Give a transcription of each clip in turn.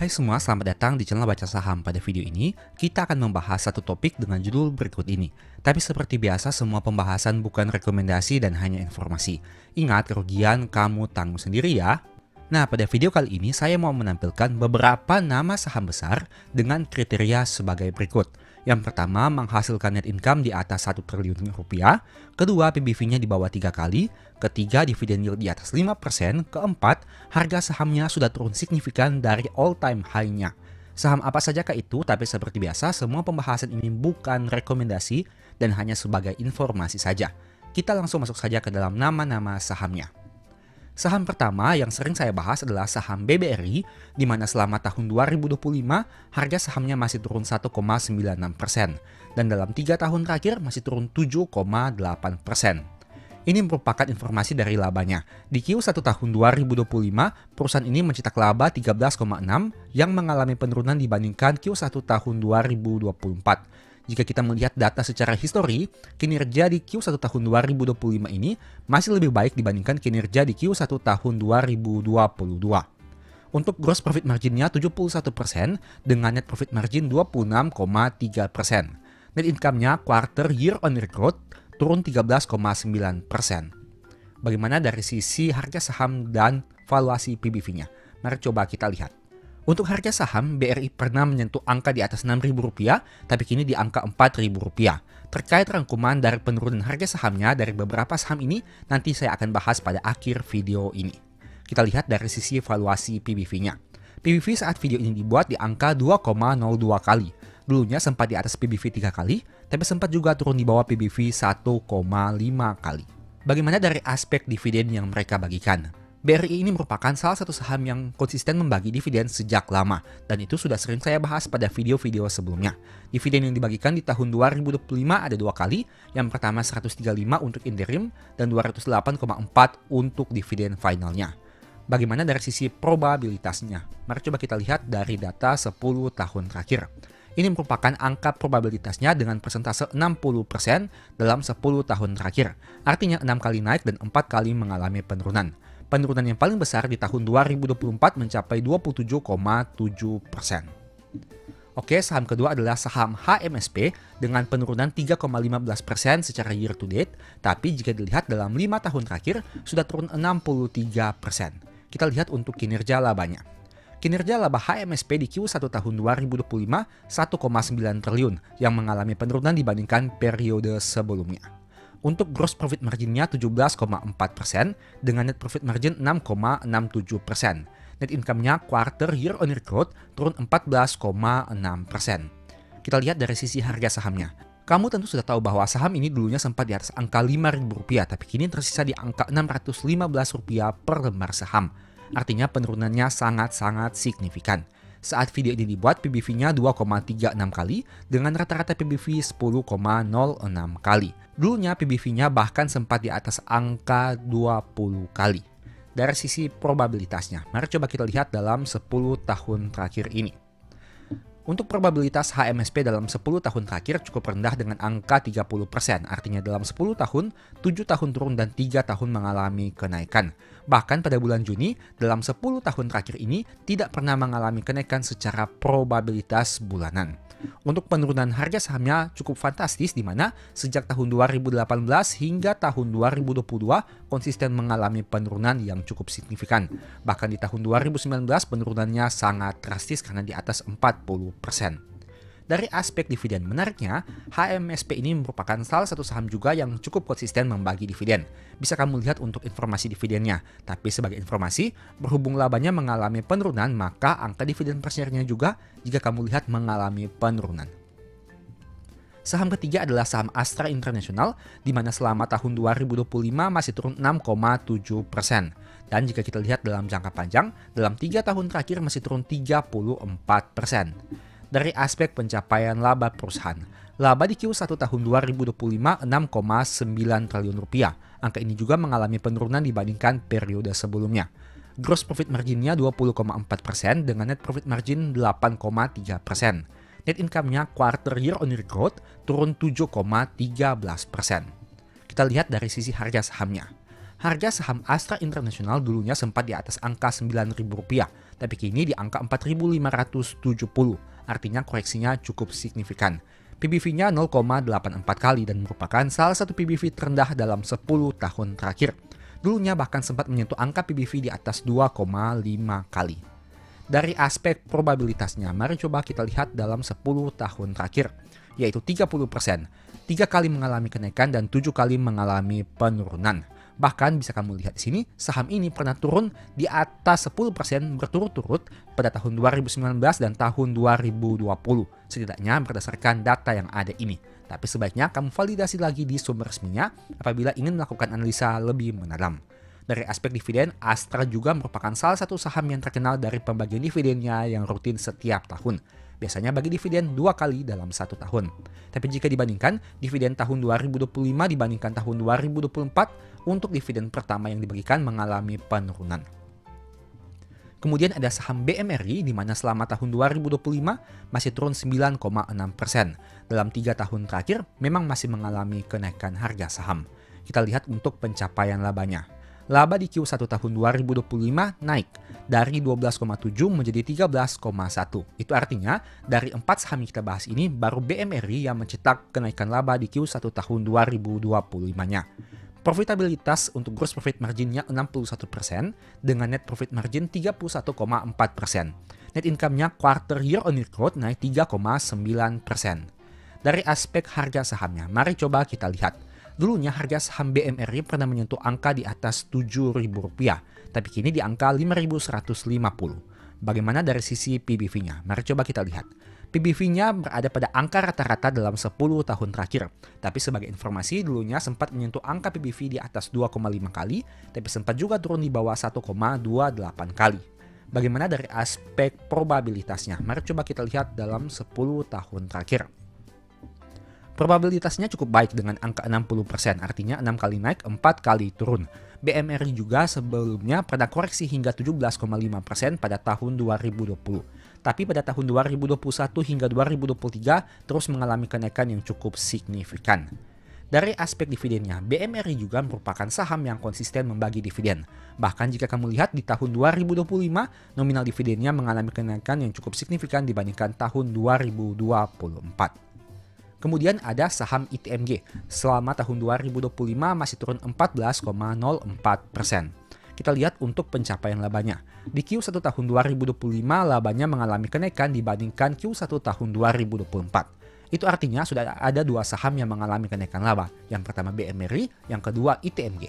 Hai semua, selamat datang di channel Baca Saham. Pada video ini, kita akan membahas satu topik dengan judul berikut ini. Tapi seperti biasa, semua pembahasan bukan rekomendasi dan hanya informasi. Ingat, kerugian kamu tanggung sendiri ya. Nah, pada video kali ini saya mau menampilkan beberapa nama saham besar dengan kriteria sebagai berikut. Yang pertama, menghasilkan net income di atas 1 triliun rupiah. Kedua, PBV-nya di bawah 3 kali. Ketiga, dividen yield di atas 5%. Keempat, harga sahamnya sudah turun signifikan dari all-time high-nya. Saham apa sajakah itu? Tapi seperti biasa, semua pembahasan ini bukan rekomendasi dan hanya sebagai informasi saja. Kita langsung masuk saja ke dalam nama-nama sahamnya. Saham pertama yang sering saya bahas adalah saham BBRI, di mana selama tahun 2025 harga sahamnya masih turun 1,96% dan dalam 3 tahun terakhir masih turun 7,8%. Ini merupakan informasi dari labanya. Di Q1 tahun 2025, perusahaan ini mencetak laba 13,6 yang mengalami penurunan dibandingkan Q1 tahun 2024. Jika kita melihat data secara histori, kinerja di Q1 tahun 2025 ini masih lebih baik dibandingkan kinerja di Q1 tahun 2022. Untuk gross profit marginnya 71% dengan net profit margin 26,3%. Net income-nya quarter year on year growth turun 13,9%. Bagaimana dari sisi harga saham dan valuasi PBV-nya? Mari coba kita lihat. Untuk harga saham, BRI pernah menyentuh angka di atas Rp6.000, tapi kini di angka Rp4.000. Terkait rangkuman dari penurunan harga sahamnya dari beberapa saham ini, nanti saya akan bahas pada akhir video ini. Kita lihat dari sisi valuasi PBV-nya. PBV saat video ini dibuat di angka 2,02 kali. Dulunya sempat di atas PBV 3 kali, tapi sempat juga turun di bawah PBV 1,5 kali. Bagaimana dari aspek dividen yang mereka bagikan? BRI ini merupakan salah satu saham yang konsisten membagi dividen sejak lama, dan itu sudah sering saya bahas pada video-video sebelumnya. Dividen yang dibagikan di tahun 2025 ada 2 kali, yang pertama 135 untuk interim dan 208,4 untuk dividen finalnya. Bagaimana dari sisi probabilitasnya? Mari coba kita lihat dari data 10 tahun terakhir. Ini merupakan angka probabilitasnya dengan persentase 60% dalam 10 tahun terakhir. Artinya 6 kali naik dan 4 kali mengalami penurunan. Penurunan yang paling besar di tahun 2024 mencapai 27,7%. Oke, saham kedua adalah saham HMSP dengan penurunan 3,15% secara year to date, tapi jika dilihat dalam 5 tahun terakhir sudah turun 63%. Kita lihat untuk kinerja labanya. Kinerja laba HMSP di Q1 tahun 2025 1,9 triliun yang mengalami penurunan dibandingkan periode sebelumnya. Untuk gross profit marginnya 17,4% dengan net profit margin 6,67%. Net income-nya quarter year on year growth turun 14,6%. Kita lihat dari sisi harga sahamnya. Kamu tentu sudah tahu bahwa saham ini dulunya sempat di atas angka Rp5.000, tapi kini tersisa di angka Rp615 per lembar saham. Artinya penurunannya sangat-sangat signifikan. Saat video ini dibuat, PBV-nya 2,36 kali dengan rata-rata PBV 10,06 kali. Dulunya PBV-nya bahkan sempat di atas angka 20 kali. Dari sisi probabilitasnya, mari coba kita lihat dalam 10 tahun terakhir ini. Untuk probabilitas HMSP dalam 10 tahun terakhir cukup rendah dengan angka 30%. Artinya dalam 10 tahun, 7 tahun turun dan 3 tahun mengalami kenaikan. Bahkan pada bulan Juni, dalam 10 tahun terakhir ini tidak pernah mengalami kenaikan secara probabilitas bulanan. Untuk penurunan harga sahamnya cukup fantastis di mana sejak tahun 2018 hingga tahun 2022 konsisten mengalami penurunan yang cukup signifikan. Bahkan di tahun 2019 penurunannya sangat drastis karena di atas 40%. Dari aspek dividen menariknya, HMSP ini merupakan salah satu saham juga yang cukup konsisten membagi dividen. Bisa kamu lihat untuk informasi dividennya. Tapi sebagai informasi, berhubung labanya mengalami penurunan, maka angka dividen per share-nya juga jika kamu lihat mengalami penurunan. Saham ketiga adalah saham Astra International, di mana selama tahun 2025 masih turun 6,7%. Dan jika kita lihat dalam jangka panjang, dalam 3 tahun terakhir masih turun 34%. Dari aspek pencapaian laba perusahaan, laba di Q1 tahun 2025 6,9 triliun rupiah. Angka ini juga mengalami penurunan dibandingkan periode sebelumnya. Gross profit marginnya 20,4% dengan net profit margin 8,3%. Net income-nya quarter year on year growth turun 7,13%. Kita lihat dari sisi harga sahamnya. Harga saham Astra International dulunya sempat di atas angka Rp9.000, tapi kini di angka Rp4.570, artinya koreksinya cukup signifikan. PBV-nya 0,84 kali dan merupakan salah satu PBV terendah dalam 10 tahun terakhir. Dulunya bahkan sempat menyentuh angka PBV di atas 2,5 kali. Dari aspek probabilitasnya, mari coba kita lihat dalam 10 tahun terakhir, yaitu 30%. 3 kali mengalami kenaikan dan 7 kali mengalami penurunan. Bahkan bisa kamu lihat di sini, saham ini pernah turun di atas 10% berturut-turut pada tahun 2019 dan tahun 2020, setidaknya berdasarkan data yang ada ini. Tapi sebaiknya kamu validasi lagi di sumber resminya apabila ingin melakukan analisa lebih mendalam. Dari aspek dividen, Astra juga merupakan salah satu saham yang terkenal dari pembagian dividennya yang rutin setiap tahun. Biasanya bagi dividen 2 kali dalam 1 tahun. Tapi jika dibandingkan, dividen tahun 2025 dibandingkan tahun 2024, untuk dividen pertama yang dibagikan mengalami penurunan. Kemudian ada saham BMRI di mana selama tahun 2025 masih turun 9,6%. Dalam 3 tahun terakhir memang masih mengalami kenaikan harga saham. Kita lihat untuk pencapaian labanya. Laba di Q1 tahun 2025 naik dari 12,7 menjadi 13,1. Itu artinya dari 4 saham yang kita bahas ini baru BMRI yang mencetak kenaikan laba di Q1 tahun 2025-nya. Profitabilitas untuk gross profit marginnya 61% dengan net profit margin 31,4%. Net income-nya quarter year on year growth naik 3,9%. Dari aspek harga sahamnya, mari coba kita lihat. Dulunya harga saham BMRI pernah menyentuh angka di atas Rp7.000, tapi kini di angka Rp5.150. Bagaimana dari sisi PBV-nya? Mari coba kita lihat. PBV-nya berada pada angka rata-rata dalam 10 tahun terakhir. Tapi sebagai informasi, dulunya sempat menyentuh angka PBV di atas 2,5 kali, tapi sempat juga turun di bawah 1,28 kali. Bagaimana dari aspek probabilitasnya? Mari coba kita lihat dalam 10 tahun terakhir. Probabilitasnya cukup baik dengan angka 60%, artinya 6 kali naik, 4 kali turun. BMRI juga sebelumnya pernah koreksi hingga 17,5% pada tahun 2020. Tapi pada tahun 2021 hingga 2023 terus mengalami kenaikan yang cukup signifikan. Dari aspek dividennya, BMRI juga merupakan saham yang konsisten membagi dividen. Bahkan jika kamu lihat di tahun 2025, nominal dividennya mengalami kenaikan yang cukup signifikan dibandingkan tahun 2024. Kemudian ada saham ITMG. Selama tahun 2025 masih turun 14,04%. Kita lihat untuk pencapaian labanya. Di Q1 tahun 2025 labanya mengalami kenaikan dibandingkan Q1 tahun 2024. Itu artinya sudah ada 2 saham yang mengalami kenaikan laba. Yang pertama BMRI, yang kedua ITMG.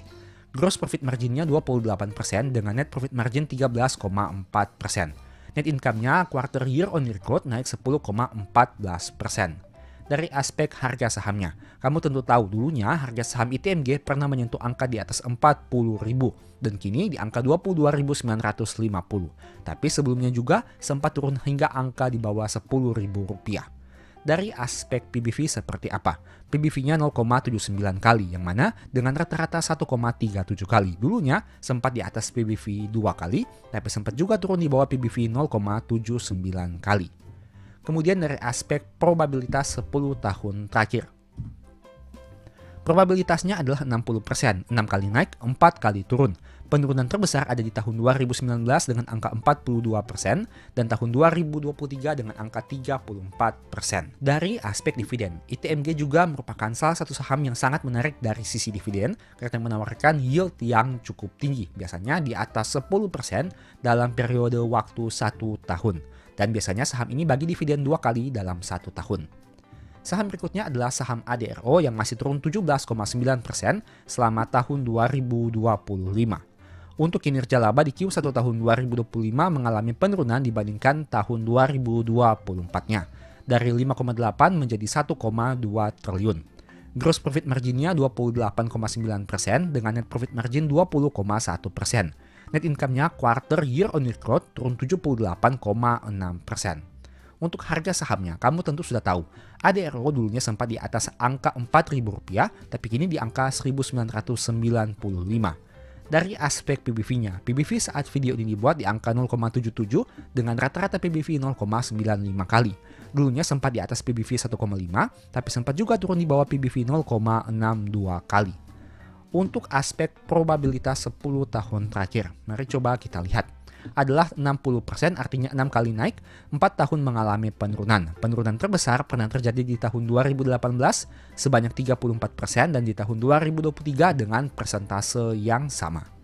Gross profit marginnya 28% dengan net profit margin 13,4%. Net income-nya quarter year on year growth naik 10,14%. Dari aspek harga sahamnya, kamu tentu tahu dulunya harga saham ITMG pernah menyentuh angka di atas 40.000 dan kini di angka 22.950. Tapi sebelumnya juga sempat turun hingga angka di bawah Rp10.000. Dari aspek PBV seperti apa? PBV-nya 0,79 kali, yang mana dengan rata-rata 1,37 kali. Dulunya sempat di atas PBV 2 kali, tapi sempat juga turun di bawah PBV 0,79 kali. Kemudian dari aspek probabilitas 10 tahun terakhir. Probabilitasnya adalah 60%, 6 kali naik, 4 kali turun. Penurunan terbesar ada di tahun 2019 dengan angka 42% dan tahun 2023 dengan angka 34%. Dari aspek dividen, ITMG juga merupakan salah satu saham yang sangat menarik dari sisi dividen karena menawarkan yield yang cukup tinggi, biasanya di atas 10% dalam periode waktu 1 tahun. Dan biasanya saham ini bagi dividen 2 kali dalam 1 tahun. Saham berikutnya adalah saham ADRO yang masih turun 17,9% selama tahun 2025. Untuk kinerja laba di Q1 tahun 2025 mengalami penurunan dibandingkan tahun 2024-nya, dari 5,8 menjadi 1,2 triliun. Gross profit marginnya 28,9% dengan net profit margin 20,1%. Net income-nya quarter year on year growth turun 78,6%. Untuk harga sahamnya, kamu tentu sudah tahu, ADRO dulunya sempat di atas angka Rp4.000, tapi kini di angka 1.995. Dari aspek PBV-nya, PBV saat video ini dibuat di angka 0,77 dengan rata-rata PBV 0,95 kali. Dulunya sempat di atas PBV 1,5, tapi sempat juga turun di bawah PBV 0,62 kali. Untuk aspek probabilitas 10 tahun terakhir, mari coba kita lihat. Adalah 60%, artinya 6 kali naik, 4 tahun mengalami penurunan. Penurunan terbesar pernah terjadi di tahun 2018 sebanyak 34% dan di tahun 2023 dengan persentase yang sama.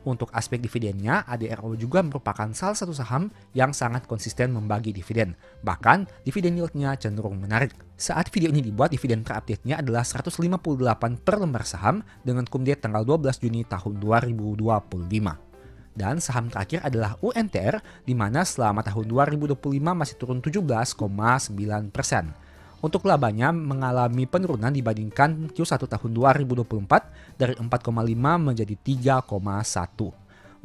Untuk aspek dividennya, ADRO juga merupakan salah satu saham yang sangat konsisten membagi dividen. Bahkan, dividen yieldnya cenderung menarik. Saat video ini dibuat, dividen terupdate-nya adalah 158 per lembar saham dengan cum date tanggal 12 Juni tahun 2025. Dan saham terakhir adalah UNTR, di mana selama tahun 2025 masih turun 17,9%. Untuk labanya mengalami penurunan dibandingkan Q1 tahun 2024 dari 4,5 menjadi 3,1.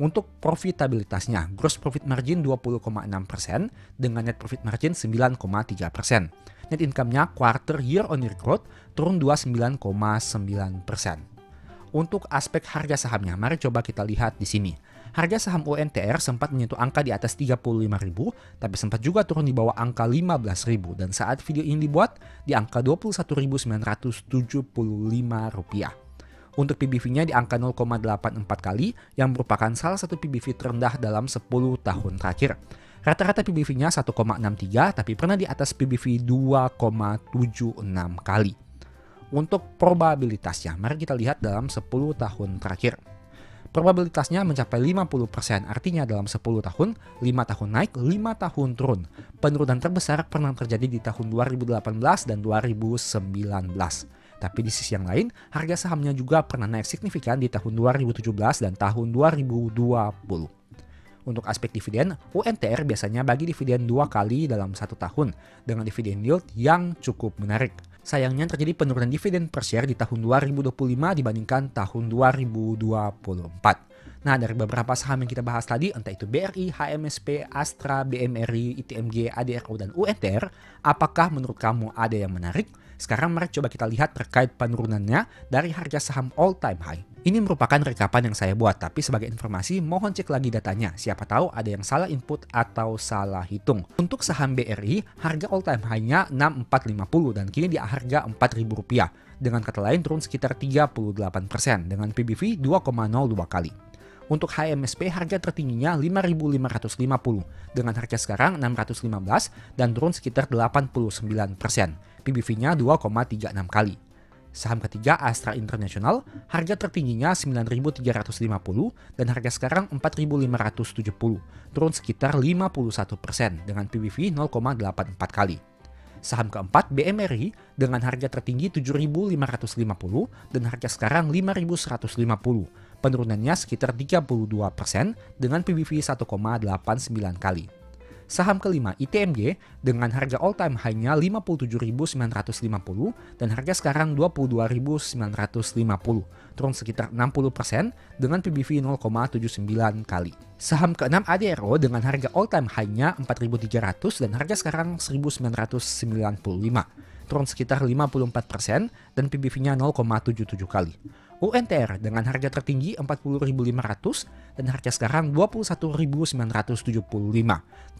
Untuk profitabilitasnya, gross profit margin 20,6% dengan net profit margin 9,3%. Net income-nya quarter year on year growth turun 29,9%. Untuk aspek harga sahamnya, mari coba kita lihat di sini. Harga saham UNTR sempat menyentuh angka di atas 35.000, tapi sempat juga turun di bawah angka 15.000 dan saat video ini dibuat di angka 21.975 rupiah. Untuk PBV-nya di angka 0,84 kali yang merupakan salah satu PBV terendah dalam 10 tahun terakhir. Rata-rata PBV-nya 1,63 tapi pernah di atas PBV 2,76 kali. Untuk probabilitasnya, mari kita lihat dalam 10 tahun terakhir. Probabilitasnya mencapai 50%, artinya dalam 10 tahun, 5 tahun naik, 5 tahun turun. Penurunan terbesar pernah terjadi di tahun 2018 dan 2019. Tapi di sisi yang lain, harga sahamnya juga pernah naik signifikan di tahun 2017 dan tahun 2020. Untuk aspek dividen, UNTR biasanya bagi dividen 2 kali dalam 1 tahun dengan dividen yield yang cukup menarik. Sayangnya terjadi penurunan dividen per share di tahun 2025 dibandingkan tahun 2024. Nah, dari beberapa saham yang kita bahas tadi, entah itu BRI, HMSP, Astra, BMRI, ITMG, ADRO, dan UNTR, apakah menurut kamu ada yang menarik? Sekarang mari coba kita lihat terkait penurunannya dari harga saham all time high. Ini merupakan rekapan yang saya buat, tapi sebagai informasi mohon cek lagi datanya. Siapa tahu ada yang salah input atau salah hitung. Untuk saham BRI, harga all time high-nya 6450 dan kini di harga Rp4.000. Dengan kata lain turun sekitar 38% dengan PBV 2,02 kali. Untuk HMSP harga tertingginya 5.550 dengan harga sekarang 615 dan turun sekitar 89%. PBV-nya 2,36 kali. Saham ketiga Astra International, harga tertingginya 9.350 dan harga sekarang 4.570, turun sekitar 51% dengan PBV 0,84 kali. Saham keempat BMRI dengan harga tertinggi 7.550 dan harga sekarang 5.150, penurunannya sekitar 32% dengan PBV 1,89 kali. Saham kelima ITMG dengan harga all time high-nya 57.950 dan harga sekarang 22.950, turun sekitar 60% dengan PBV 0,79 kali. Saham keenam ADRO dengan harga all time high-nya 4.300 dan harga sekarang 1.995, turun sekitar 54% dan PBV-nya 0,77 kali. UNTR dengan harga tertinggi 40.500 dan harga sekarang 21.975,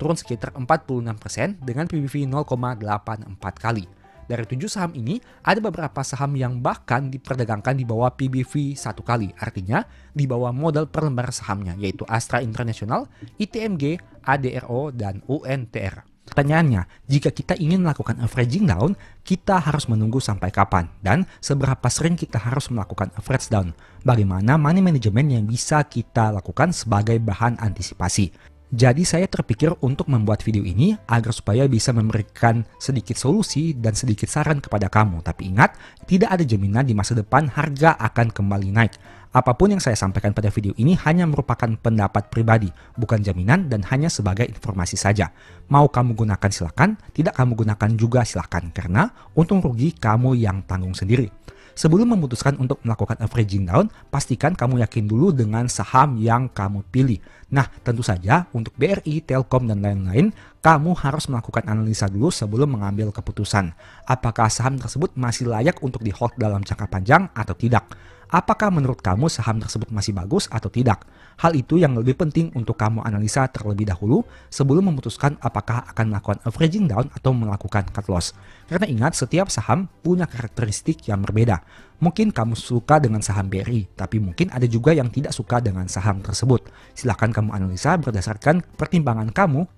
turun sekitar 46% dengan PBV 0,84 kali. Dari 7 saham ini, ada beberapa saham yang bahkan diperdagangkan di bawah PBV 1 kali, artinya di bawah modal per lembar sahamnya, yaitu Astra International, ITMG, ADRO, dan UNTR. Pertanyaannya, jika kita ingin melakukan averaging down, kita harus menunggu sampai kapan? Dan seberapa sering kita harus melakukan average down? Bagaimana money management yang bisa kita lakukan sebagai bahan antisipasi? Jadi saya terpikir untuk membuat video ini agar supaya bisa memberikan sedikit solusi dan sedikit saran kepada kamu. Tapi ingat, tidak ada jaminan di masa depan harga akan kembali naik. Apapun yang saya sampaikan pada video ini hanya merupakan pendapat pribadi, bukan jaminan dan hanya sebagai informasi saja. Mau kamu gunakan silakan, tidak kamu gunakan juga silakan, karena untung rugi kamu yang tanggung sendiri. Sebelum memutuskan untuk melakukan averaging down, pastikan kamu yakin dulu dengan saham yang kamu pilih. Nah, tentu saja untuk BRI, Telkom, dan lain-lain, kamu harus melakukan analisa dulu sebelum mengambil keputusan. Apakah saham tersebut masih layak untuk di-hold dalam jangka panjang atau tidak? Apakah menurut kamu saham tersebut masih bagus atau tidak? Hal itu yang lebih penting untuk kamu analisa terlebih dahulu sebelum memutuskan apakah akan melakukan averaging down atau melakukan cut loss. Karena ingat, setiap saham punya karakteristik yang berbeda. Mungkin kamu suka dengan saham BRI, tapi mungkin ada juga yang tidak suka dengan saham tersebut. Silahkan kamu analisa berdasarkan pertimbangan kamu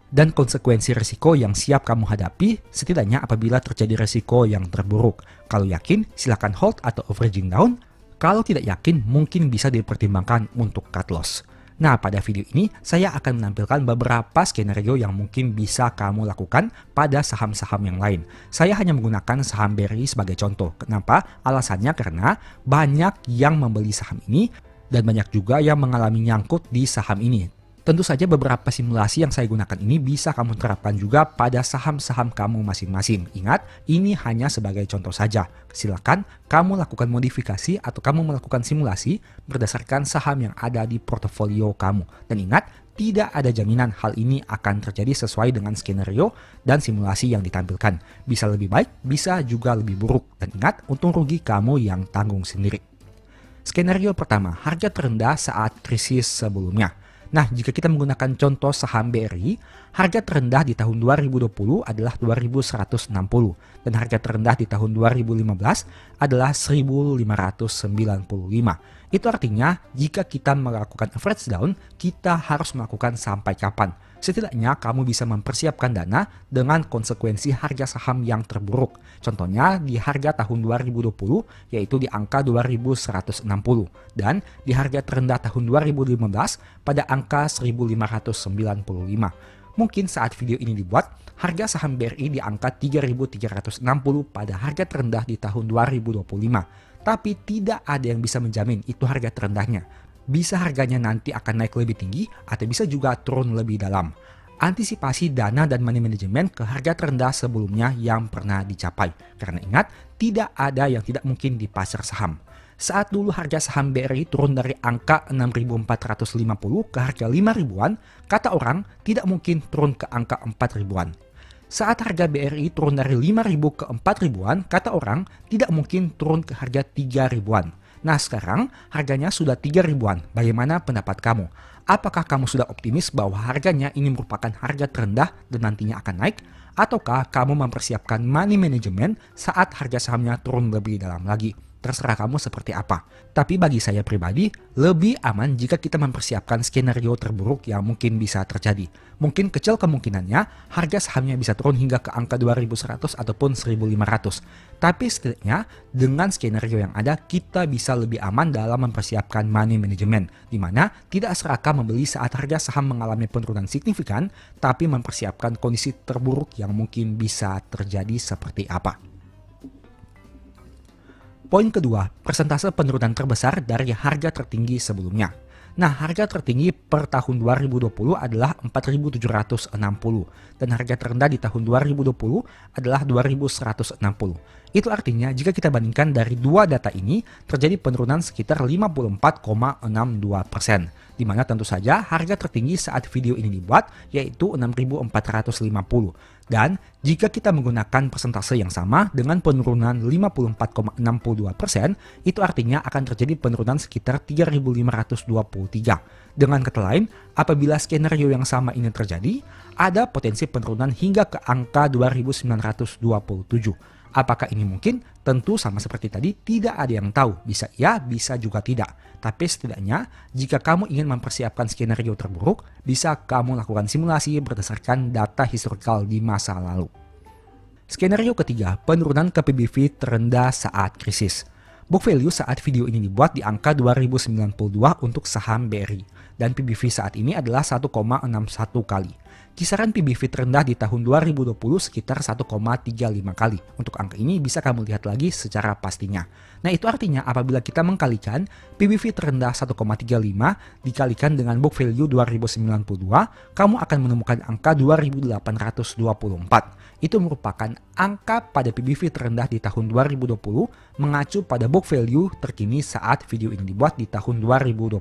dan konsekuensi risiko yang siap kamu hadapi, setidaknya apabila terjadi risiko yang terburuk. Kalau yakin, silakan hold atau averaging down. Kalau tidak yakin, mungkin bisa dipertimbangkan untuk cut loss. Nah, pada video ini saya akan menampilkan beberapa skenario yang mungkin bisa kamu lakukan pada saham-saham yang lain. Saya hanya menggunakan saham BRI sebagai contoh. Kenapa? Alasannya karena banyak yang membeli saham ini dan banyak juga yang mengalami nyangkut di saham ini. Tentu saja beberapa simulasi yang saya gunakan ini bisa kamu terapkan juga pada saham-saham kamu masing-masing. Ingat, ini hanya sebagai contoh saja. Silakan kamu lakukan modifikasi atau kamu melakukan simulasi berdasarkan saham yang ada di portofolio kamu. Dan ingat, tidak ada jaminan hal ini akan terjadi sesuai dengan skenario dan simulasi yang ditampilkan. Bisa lebih baik, bisa juga lebih buruk. Dan ingat, untung rugi kamu yang tanggung sendiri. Skenario pertama, harga terendah saat krisis sebelumnya. Nah, jika kita menggunakan contoh saham BRI, harga terendah di tahun 2020 adalah 2.160 dan harga terendah di tahun 2015 adalah 1.595. Itu artinya jika kita melakukan average down, kita harus melakukan sampai kapan? Setidaknya kamu bisa mempersiapkan dana dengan konsekuensi harga saham yang terburuk. Contohnya di harga tahun 2020 yaitu di angka 2160 dan di harga terendah tahun 2015 pada angka 1595. Mungkin saat video ini dibuat, harga saham BRI di angka 3360 pada harga terendah di tahun 2025. Tapi tidak ada yang bisa menjamin itu harga terendahnya. Bisa harganya nanti akan naik lebih tinggi atau bisa juga turun lebih dalam. Antisipasi dana dan money management ke harga terendah sebelumnya yang pernah dicapai. Karena ingat, tidak ada yang tidak mungkin di pasar saham. Saat dulu harga saham BRI turun dari angka 6.450 ke harga 5.000-an, kata orang tidak mungkin turun ke angka 4.000-an. Saat harga BRI turun dari 5.000 ke 4.000-an, kata orang tidak mungkin turun ke harga 3.000-an. Nah, sekarang harganya sudah 3.000-an. Bagaimana pendapat kamu? Apakah kamu sudah optimis bahwa harganya ini merupakan harga terendah dan nantinya akan naik? Ataukah kamu mempersiapkan money management saat harga sahamnya turun lebih dalam lagi? Terserah kamu seperti apa. Tapi bagi saya pribadi, lebih aman jika kita mempersiapkan skenario terburuk yang mungkin bisa terjadi. Mungkin kecil kemungkinannya harga sahamnya bisa turun hingga ke angka 2100 ataupun 1500. Tapi setidaknya dengan skenario yang ada, kita bisa lebih aman dalam mempersiapkan money management. Di mana tidak serakah membeli saat harga saham mengalami penurunan signifikan, tapi mempersiapkan kondisi terburuk yang mungkin bisa terjadi seperti apa. Poin kedua, persentase penurunan terbesar dari harga tertinggi sebelumnya. Nah, harga tertinggi per tahun 2020 adalah 4.760 dan harga terendah di tahun 2020 adalah 2.160. Itu artinya jika kita bandingkan dari dua data ini terjadi penurunan sekitar 54,62%. Di mana tentu saja harga tertinggi saat video ini dibuat yaitu 6.450. Dan jika kita menggunakan persentase yang sama dengan penurunan 54,62%, itu artinya akan terjadi penurunan sekitar 3.523. Dengan kata lain, apabila skenario yang sama ini terjadi, ada potensi penurunan hingga ke angka 2.927. Apakah ini mungkin? Tentu sama seperti tadi, tidak ada yang tahu. Bisa iya, bisa juga tidak. Tapi setidaknya, jika kamu ingin mempersiapkan skenario terburuk, bisa kamu lakukan simulasi berdasarkan data historical di masa lalu. Skenario ketiga, penurunan ke PBV terendah saat krisis. Book value saat video ini dibuat di angka 2092 untuk saham BRI. Dan PBV saat ini adalah 1,61 kali. Kisaran PBV terendah di tahun 2020 sekitar 1,35 kali. Untuk angka ini bisa kamu lihat lagi secara pastinya. Nah, itu artinya apabila kita mengkalikan PBV terendah 1,35 dikalikan dengan book value 2092, kamu akan menemukan angka 2824. Itu merupakan angka pada PBV terendah di tahun 2020 mengacu pada book value terkini saat video ini dibuat di tahun 2025.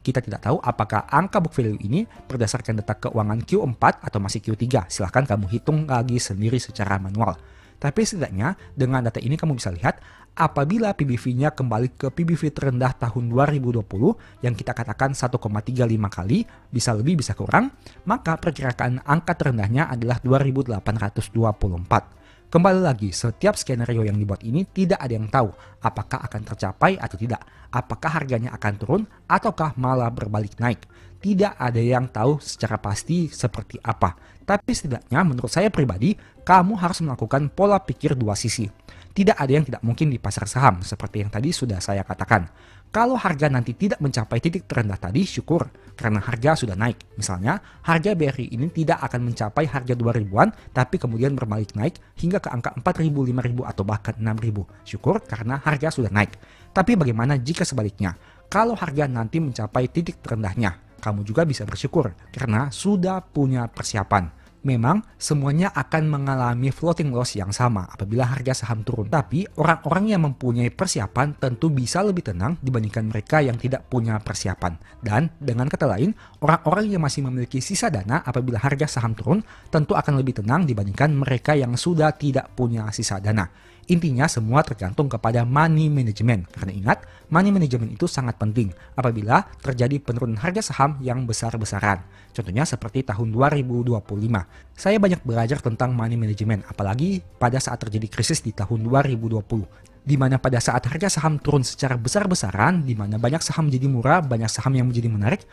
kita tidak tahu apakah angka book value ini berdasarkan data keuangan Q4 atau masih Q3. Silahkan kamu hitung lagi sendiri secara manual. Tapi setidaknya dengan data ini kamu bisa lihat apabila PBV-nya kembali ke PBV terendah tahun 2020 yang kita katakan 1,35 kali, bisa lebih bisa kurang, maka perkiraan angka terendahnya adalah 2.824. Kembali lagi, setiap skenario yang dibuat ini tidak ada yang tahu apakah akan tercapai atau tidak, apakah harganya akan turun ataukah malah berbalik naik. Tidak ada yang tahu secara pasti seperti apa. Tapi setidaknya menurut saya pribadi, kamu harus melakukan pola pikir dua sisi. Tidak ada yang tidak mungkin di pasar saham, seperti yang tadi sudah saya katakan. Kalau harga nanti tidak mencapai titik terendah tadi, syukur, karena harga sudah naik. Misalnya, harga BRI ini tidak akan mencapai harga 2000-an, tapi kemudian berbalik naik hingga ke angka 4000, 5000, atau bahkan 6000. Syukur karena harga sudah naik. Tapi bagaimana jika sebaliknya? Kalau harga nanti mencapai titik terendahnya, kamu juga bisa bersyukur karena sudah punya persiapan. Memang semuanya akan mengalami floating loss yang sama apabila harga saham turun. Tapi orang-orang yang mempunyai persiapan tentu bisa lebih tenang dibandingkan mereka yang tidak punya persiapan. Dan dengan kata lain, orang-orang yang masih memiliki sisa dana apabila harga saham turun tentu akan lebih tenang dibandingkan mereka yang sudah tidak punya sisa dana. Intinya semua tergantung kepada money management. Karena ingat, money management itu sangat penting apabila terjadi penurunan harga saham yang besar-besaran. Contohnya seperti tahun 2025. Saya banyak belajar tentang money management, apalagi pada saat terjadi krisis di tahun 2020. Di mana pada saat harga saham turun secara besar-besaran, di mana banyak saham menjadi murah, banyak saham yang menjadi menarik,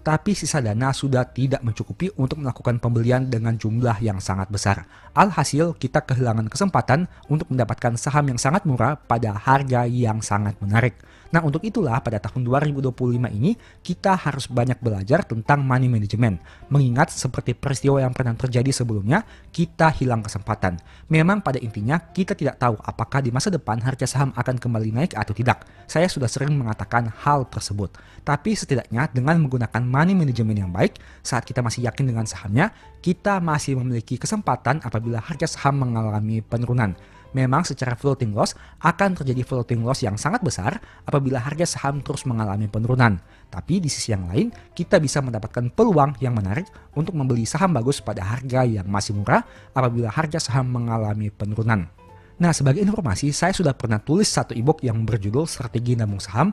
tapi sisa dana sudah tidak mencukupi untuk melakukan pembelian dengan jumlah yang sangat besar. Alhasil, kita kehilangan kesempatan untuk mendapatkan saham yang sangat murah pada harga yang sangat menarik. Nah, untuk itulah pada tahun 2025 ini kita harus banyak belajar tentang money management. Mengingat seperti peristiwa yang pernah terjadi sebelumnya, kita hilang kesempatan. Memang pada intinya kita tidak tahu apakah di masa depan harga saham akan kembali naik atau tidak. Saya sudah sering mengatakan hal tersebut. Tapi setidaknya dengan menggunakan money management yang baik, saat kita masih yakin dengan sahamnya, kita masih memiliki kesempatan apabila harga saham mengalami penurunan. Memang secara floating loss akan terjadi floating loss yang sangat besar apabila harga saham terus mengalami penurunan. Tapi di sisi yang lain, kita bisa mendapatkan peluang yang menarik untuk membeli saham bagus pada harga yang masih murah apabila harga saham mengalami penurunan. Nah, sebagai informasi, saya sudah pernah tulis satu ebook yang berjudul Strategi Nabung Saham,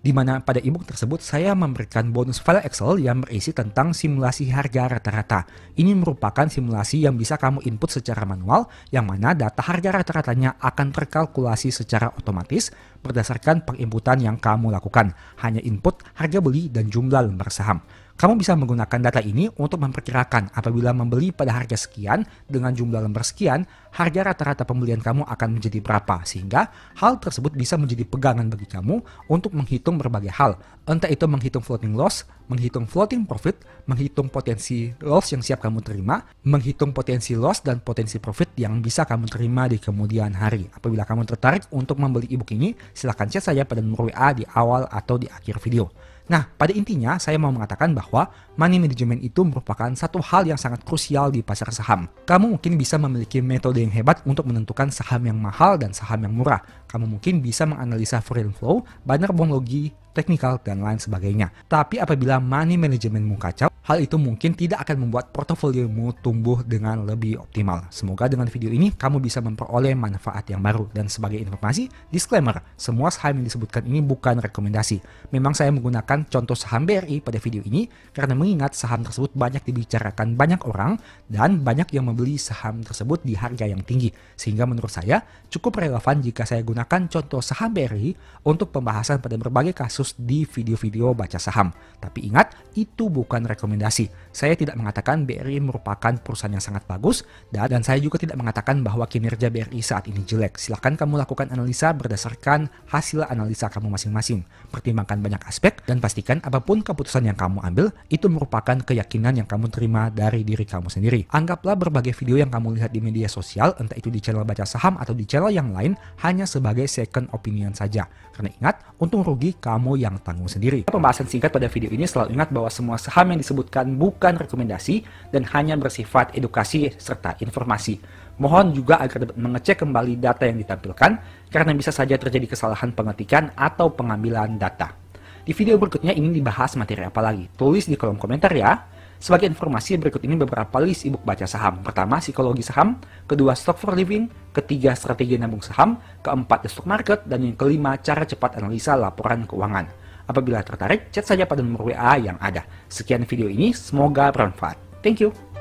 di mana pada ebook tersebut saya memberikan bonus file Excel yang berisi tentang simulasi harga rata-rata. Ini merupakan simulasi yang bisa kamu input secara manual, yang mana data harga rata-ratanya akan terkalkulasi secara otomatis berdasarkan penginputan yang kamu lakukan. Hanya input harga beli dan jumlah lembar saham. Kamu bisa menggunakan data ini untuk memperkirakan apabila membeli pada harga sekian dengan jumlah lembar sekian, harga rata-rata pembelian kamu akan menjadi berapa. Sehingga hal tersebut bisa menjadi pegangan bagi kamu untuk menghitung berbagai hal. Entah itu menghitung floating loss, menghitung floating profit, menghitung potensi loss yang siap kamu terima, menghitung potensi loss dan potensi profit yang bisa kamu terima di kemudian hari. Apabila kamu tertarik untuk membeli ebook ini, silahkan chat saya pada nomor WA di awal atau di akhir video. Nah, pada intinya saya mau mengatakan bahwa money management itu merupakan satu hal yang sangat krusial di pasar saham. Kamu mungkin bisa memiliki metode yang hebat untuk menentukan saham yang mahal dan saham yang murah. Kamu mungkin bisa menganalisa free and flow, banner logi, teknikal, dan lain sebagainya. Tapi apabila money managementmu kacau, hal itu mungkin tidak akan membuat portofoliomu tumbuh dengan lebih optimal. Semoga dengan video ini kamu bisa memperoleh manfaat yang baru. Dan sebagai informasi, disclaimer, semua saham yang disebutkan ini bukan rekomendasi. Memang saya menggunakan contoh saham BRI pada video ini karena mengingat saham tersebut banyak dibicarakan banyak orang dan banyak yang membeli saham tersebut di harga yang tinggi. Sehingga menurut saya cukup relevan jika saya gunakan contoh saham BRI untuk pembahasan pada berbagai kasus di video-video baca saham. Tapi ingat, itu bukan rekomendasi. Saya tidak mengatakan BRI merupakan perusahaan yang sangat bagus dan saya juga tidak mengatakan bahwa kinerja BRI saat ini jelek. Silahkan kamu lakukan analisa berdasarkan hasil analisa kamu masing-masing. Pertimbangkan banyak aspek dan pastikan apapun keputusan yang kamu ambil itu merupakan keyakinan yang kamu terima dari diri kamu sendiri. Anggaplah berbagai video yang kamu lihat di media sosial, entah itu di channel baca saham atau di channel yang lain, hanya sebagai second opinion saja. Karena ingat, untung rugi kamu yang tanggung sendiri. Pembahasan singkat pada video ini, selalu ingat bahwa semua saham yang disebutkan bukan rekomendasi dan hanya bersifat edukasi serta informasi. Mohon juga agar dapat mengecek kembali data yang ditampilkan karena bisa saja terjadi kesalahan pengetikan atau pengambilan data. Di video berikutnya ingin dibahas materi apa lagi? Tulis di kolom komentar ya. Sebagai informasi, berikut ini beberapa list ebook baca saham. Pertama, psikologi saham. Kedua, stock for living. Ketiga, strategi nabung saham. Keempat, the stock market. Dan yang kelima, cara cepat analisa laporan keuangan. Apabila tertarik, chat saja pada nomor WA yang ada. Sekian video ini, semoga bermanfaat. Thank you.